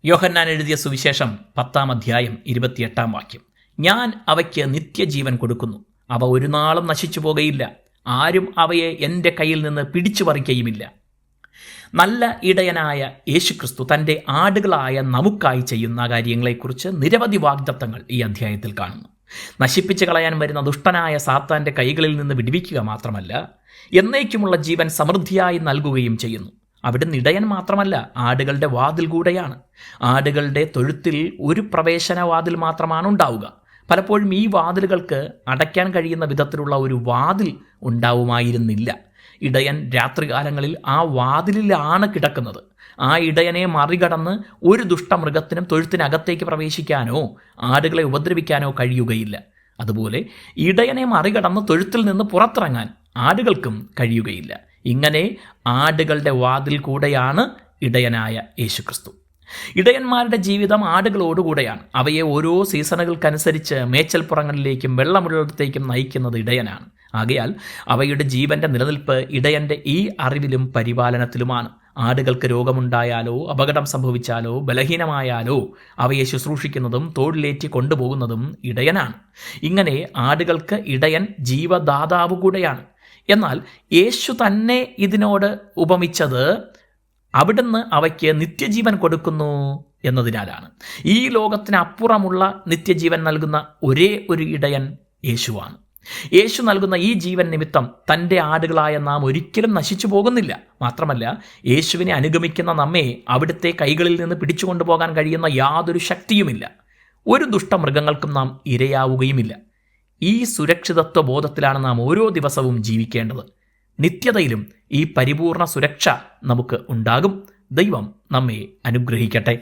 യോഹന്നാൻ എഴുതിയ സുവിശേഷം 10-ാം അധ്യായം 28-ാം വാക്യം. ഞാൻ അവയ്ക്ക് നിത്യജീവൻ കൊടുക്കുന്നു, അവ ഒരു നാളും നശിച്ചു പോകുകയില്ല, ആരും അവയെ എൻ്റെ കയ്യിൽ നിന്ന് പിടിച്ചു പറിക്കുകയുമില്ല. നല്ല ഇടയനായ യേശുക്രിസ്തു തൻ്റെ ആടുകളായ നമുക്കായി ചെയ്യുന്ന കാര്യങ്ങളെക്കുറിച്ച് നിരവധി വാഗ്ദത്തങ്ങൾ ഈ അധ്യായത്തിൽ കാണുന്നു. നശിപ്പിച്ചു കളയാൻ വരുന്ന ദുഷ്ടനായ സാത്താൻ്റെ കൈകളിൽ നിന്ന് വിടുവിക്കുക മാത്രമല്ല, എന്നേക്കുമുള്ള ജീവൻ സമൃദ്ധിയായി നൽകുകയും ചെയ്യുന്നു. അവിടുന്ന് ഇടയൻ മാത്രമല്ല, ആടുകളുടെ വാതിൽ കൂടെയാണ്. ആടുകളുടെ തൊഴുത്തിൽ ഒരു പ്രവേശന വാതിൽ മാത്രമാണ് ഉണ്ടാവുക. പലപ്പോഴും ഈ വാതിലുകൾക്ക് അടയ്ക്കാൻ കഴിയുന്ന വിധത്തിലുള്ള ഒരു വാതിൽ ഉണ്ടാവുമായിരുന്നില്ല. ഇടയൻ രാത്രികാലങ്ങളിൽ ആ വാതിലിലാണ് കിടക്കുന്നത്. ആ ഇടയനെ മറികടന്ന് ഒരു ദുഷ്ടമൃഗത്തിനും തൊഴുത്തിനകത്തേക്ക് പ്രവേശിക്കാനോ ആടുകളെ ഉപദ്രവിക്കാനോ കഴിയുകയില്ല. അതുപോലെ ഇടയനെ മറികടന്ന് തൊഴുത്തിൽ നിന്ന് പുറത്തിറങ്ങാൻ ആടുകൾക്കും കഴിയുകയില്ല. ഇങ്ങനെ ആടുകളുടെ വാതിൽ കൂടെയാണ് ഇടയനായ യേശുക്രിസ്തു. ഇടയന്മാരുടെ ജീവിതം ആടുകളോടുകൂടെയാണ്. അവയെ ഓരോ സീസണുകൾക്കനുസരിച്ച് മേച്ചൽപ്പുറങ്ങളിലേക്കും വെള്ളമുള്ളിടത്തേക്കും നയിക്കുന്നത് ഇടയനാണ്. ആകയാൽ അവയുടെ ജീവൻ്റെ നിലനിൽപ്പ് ഇടയൻ്റെ ഈ അറിവിലും പരിപാലനത്തിലുമാണ്. ആടുകൾക്ക് രോഗമുണ്ടായാലോ അപകടം സംഭവിച്ചാലോ ബലഹീനമായാലോ അവയെ ശുശ്രൂഷിക്കുന്നതും തോളിലേറ്റി കൊണ്ടുപോകുന്നതും ഇടയനാണ്. ഇങ്ങനെ ആടുകൾക്ക് ഇടയൻ ജീവദാതാവ് കൂടെയാണ്. എന്നാൽ യേശു തന്നെ ഇതിനോട് ഉപമിച്ചത് അവിടുന്ന് അവയ്ക്ക് നിത്യജീവൻ കൊടുക്കുന്നു എന്നതിനാലാണ്. ഈ ലോകത്തിനപ്പുറമുള്ള നിത്യജീവൻ നൽകുന്ന ഒരേ ഒരു ഇടയൻ യേശുവാണ്. യേശു നൽകുന്ന ഈ ജീവൻ നിമിത്തം തൻ്റെ ആടുകളായ നാം ഒരിക്കലും നശിച്ചു പോകുന്നില്ല. മാത്രമല്ല, യേശുവിനെ അനുഗമിക്കുന്ന നമ്മെ അവിടുത്തെ കൈകളിൽ നിന്ന് പിടിച്ചുകൊണ്ടുപോകാൻ കഴിയുന്ന യാതൊരു ശക്തിയുമില്ല. ഒരു ദുഷ്ടമൃഗങ്ങൾക്കും നാം ഇരയാവുകയുമില്ല. ഈ സുരക്ഷിതത്വ ബോധത്തിലാണ് നാം ഓരോ ദിവസവും ജീവിക്കേണ്ടത്. നിത്യതയിലും ഈ പരിപൂർണ സുരക്ഷ നമുക്ക് ഉണ്ടാകും. ദൈവം നമ്മെ അനുഗ്രഹിക്കട്ടെ.